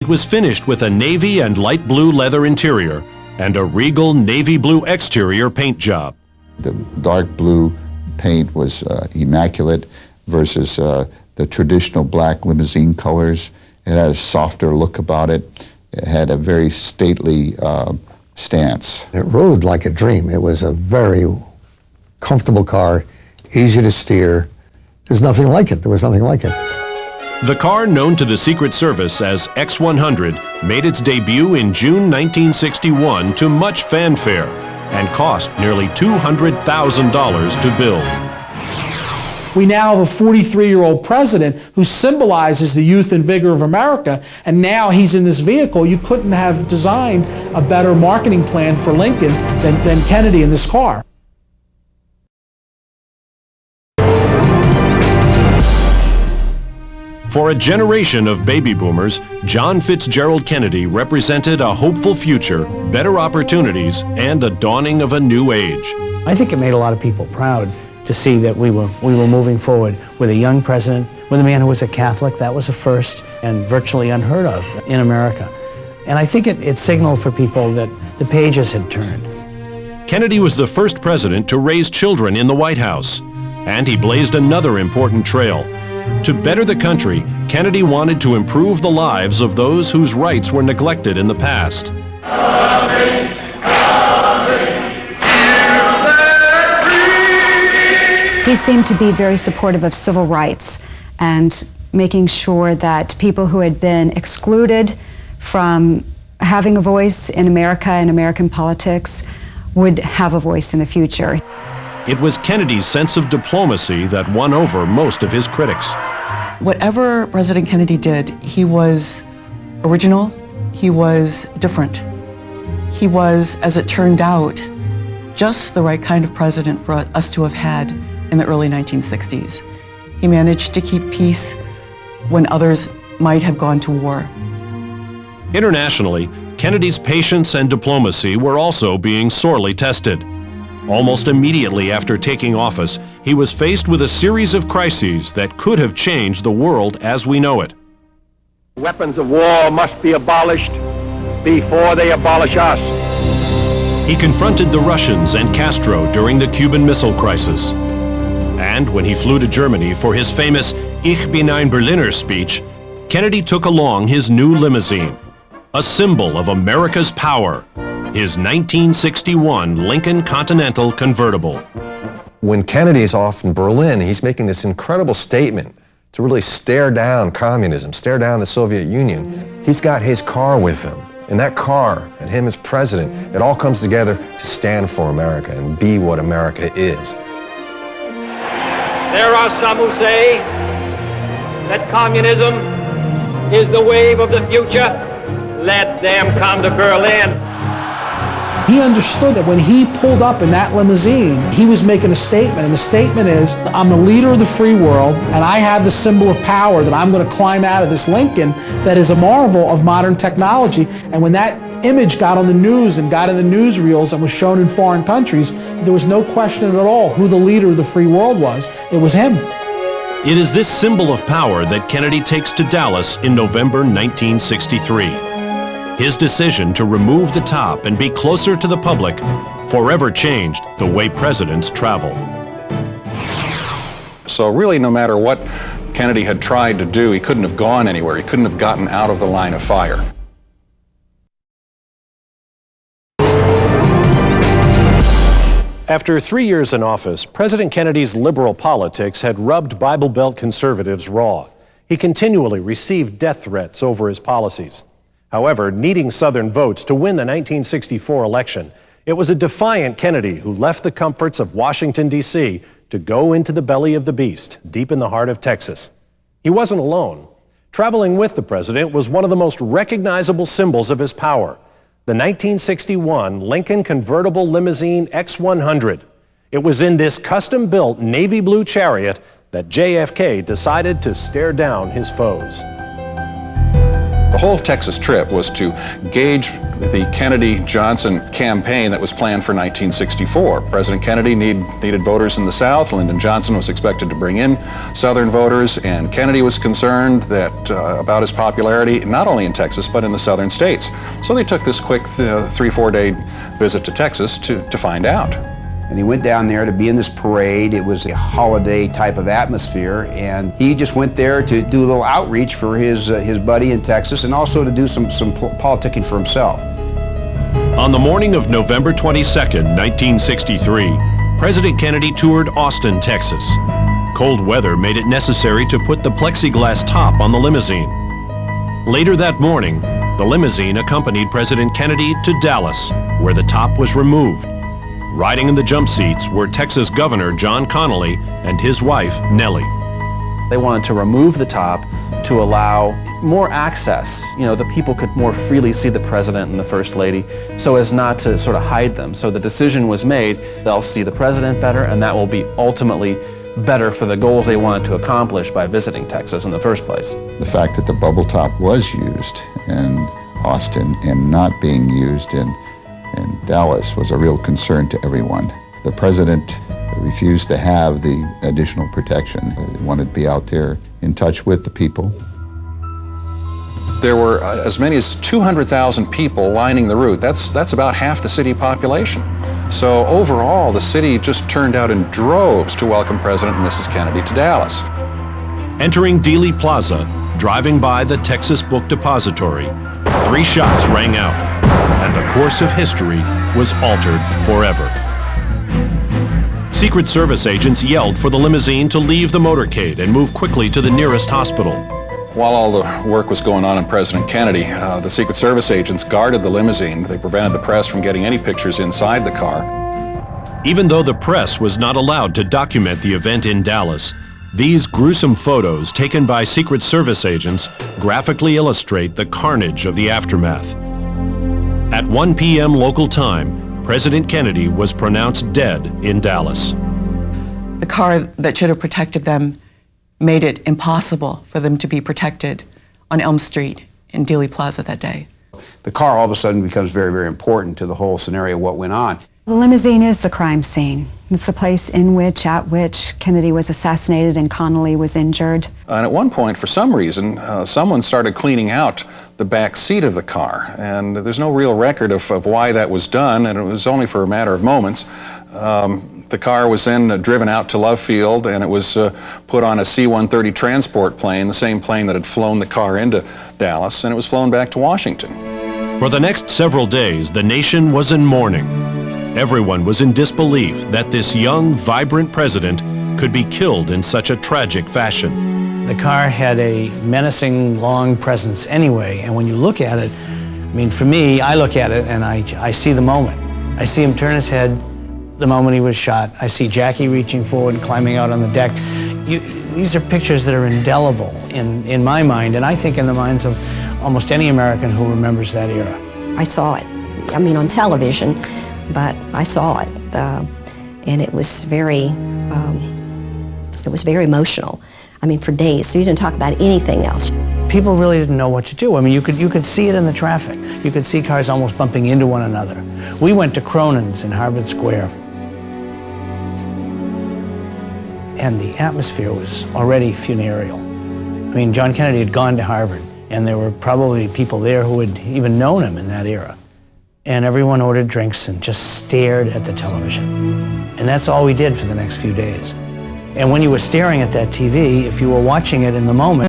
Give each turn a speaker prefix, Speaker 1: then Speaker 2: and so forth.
Speaker 1: It was finished with a navy and light blue leather interior and a regal navy blue exterior paint job.
Speaker 2: The dark blue paint was immaculate versus the traditional black limousine colors. It had a softer look about it. It had a very stately stance.
Speaker 3: It rode like a dream. It was a very comfortable car, easy to steer. There's nothing like it. There was nothing like it.
Speaker 1: The car, known to the Secret Service as X-100, made its debut in June 1961 to much fanfare and cost nearly $200,000 to build.
Speaker 4: We now have a 43-year-old president who symbolizes the youth and vigor of America, and now he's in this vehicle. You couldn't have designed a better marketing plan for Lincoln than Kennedy in this car.
Speaker 1: For a generation of baby boomers, John Fitzgerald Kennedy represented a hopeful future, better opportunities, and a dawning of a new age.
Speaker 5: I think it made a lot of people proud to see that we were moving forward with a young president, with a man who was a Catholic. That was a first and virtually unheard of in America. And I think it signaled for people that the pages had turned.
Speaker 1: Kennedy was the first president to raise children in the White House, and he blazed another important trail. To better the country, Kennedy wanted to improve the lives of those whose rights were neglected in the past.
Speaker 6: He seemed to be very supportive of civil rights and making sure that people who had been excluded from having a voice in America and American politics would have a voice in the future.
Speaker 1: It was Kennedy's sense of diplomacy that won over most of his critics.
Speaker 7: Whatever President Kennedy did, he was original, he was different. He was, as it turned out, just the right kind of president for us to have had in the early 1960s. He managed to keep peace when others might have gone to war.
Speaker 1: Internationally, Kennedy's patience and diplomacy were also being sorely tested. Almost immediately after taking office, he was faced with a series of crises that could have changed the world as we know it.
Speaker 8: Weapons of war must be abolished before they abolish us.
Speaker 1: He confronted the Russians and Castro during the Cuban Missile Crisis. And when he flew to Germany for his famous Ich bin ein Berliner speech, Kennedy took along his new limousine, a symbol of America's power, his 1961 Lincoln Continental convertible.
Speaker 9: When Kennedy's off in Berlin, he's making this incredible statement to really stare down communism, stare down the Soviet Union. He's got his car with him. And that car, and him as president, it all comes together to stand for America and be what America is.
Speaker 8: There are some who say that communism is the wave of the future. Let them come to Berlin.
Speaker 4: He understood that when he pulled up in that limousine, he was making a statement, and the statement is, I'm the leader of the free world, and I have the symbol of power that I'm going to climb out of this Lincoln that is a marvel of modern technology. And when that image got on the news and got in the newsreels and was shown in foreign countries, there was no question at all who the leader of the free world was. It was him.
Speaker 1: It is this symbol of power that Kennedy takes to Dallas in November 1963. His decision to remove the top and be closer to the public forever changed the way presidents travel.
Speaker 10: So really, no matter what Kennedy had tried to do, he couldn't have gone anywhere. He couldn't have gotten out of the line of fire.
Speaker 1: After 3 years in office, President Kennedy's liberal politics had rubbed Bible Belt conservatives raw. He continually received death threats over his policies. However, needing Southern votes to win the 1964 election, it was a defiant Kennedy who left the comforts of Washington, D.C. to go into the belly of the beast, deep in the heart of Texas. He wasn't alone. Traveling with the president was one of the most recognizable symbols of his power, the 1961 Lincoln convertible limousine X-100. It was in this custom-built navy blue chariot that JFK decided to stare down his foes.
Speaker 10: The whole Texas trip was to gauge the Kennedy-Johnson campaign that was planned for 1964. President Kennedy needed voters in the South. Lyndon Johnson was expected to bring in Southern voters, and Kennedy was concerned that about his popularity, not only in Texas, but in the Southern states. So they took this quick 3-4 day visit to Texas to find out.
Speaker 11: And he went down there to be in this parade. It was a holiday type of atmosphere, and he just went there to do a little outreach for his buddy in Texas, and also to do some politicking for himself.
Speaker 1: On the morning of November 22nd, 1963, President Kennedy toured Austin, Texas. Cold weather made it necessary to put the plexiglass top on the limousine. Later that morning, the limousine accompanied President Kennedy to Dallas, where the top was removed. Riding in the jump seats were Texas Governor John Connally and his wife, Nellie.
Speaker 12: They wanted to remove the top to allow more access, that people could more freely see the president and the first lady, so as not to sort of hide them. So the decision was made, they'll see the president better, and that will be ultimately better for the goals they wanted to accomplish by visiting Texas in the first place.
Speaker 2: The fact that the bubble top was used in Austin and not being used in Dallas was a real concern to everyone. The president refused to have the additional protection. He wanted to be out there in touch with the people.
Speaker 10: There were as many as 200,000 people lining the route. That's about half the city population. So overall, the city just turned out in droves to welcome President and Mrs. Kennedy to Dallas.
Speaker 1: Entering Dealey Plaza, driving by the Texas Book Depository, 3 shots rang out, and the course of history was altered forever. Secret Service agents yelled for the limousine to leave the motorcade and move quickly to the nearest hospital.
Speaker 10: While all the work was going on in President Kennedy, the Secret Service agents guarded the limousine. They prevented the press from getting any pictures inside the car.
Speaker 1: Even though the press was not allowed to document the event in Dallas, these gruesome photos taken by Secret Service agents graphically illustrate the carnage of the aftermath. At 1 p.m. local time, President Kennedy was pronounced dead in Dallas.
Speaker 7: The car that should have protected them made it impossible for them to be protected on Elm Street in Dealey Plaza that day.
Speaker 11: The car all of a sudden becomes very, very important to the whole scenario of what went on.
Speaker 6: The limousine is the crime scene. It's the place at which Kennedy was assassinated and Connally was injured.
Speaker 10: And at one point, for some reason, someone started cleaning out the back seat of the car. And there's no real record of why that was done, and it was only for a matter of moments. The car was then driven out to Love Field, and it was put on a C-130 transport plane, the same plane that had flown the car into Dallas, and it was flown back to Washington.
Speaker 1: For the next several days, the nation was in mourning. Everyone was in disbelief that this young, vibrant president could be killed in such a tragic fashion.
Speaker 5: The car had a menacing, long presence anyway, and when you look at it, for me, I look at it and I see the moment. I see him turn his head the moment he was shot. I see Jackie reaching forward and climbing out on the deck. These are pictures that are indelible in my mind, and I think in the minds of almost any American who remembers that era.
Speaker 13: I saw it, on television, but I saw it, and it was very emotional. For days, so you didn't talk about anything else.
Speaker 5: People really didn't know what to do. You could see it in the traffic. You could see cars almost bumping into one another. We went to Cronin's in Harvard Square, and the atmosphere was already funereal. John Kennedy had gone to Harvard, and there were probably people there who had even known him in that era. And everyone ordered drinks and just stared at the television. And that's all we did for the next few days. And when you were staring at that TV, if you were watching it in the moment,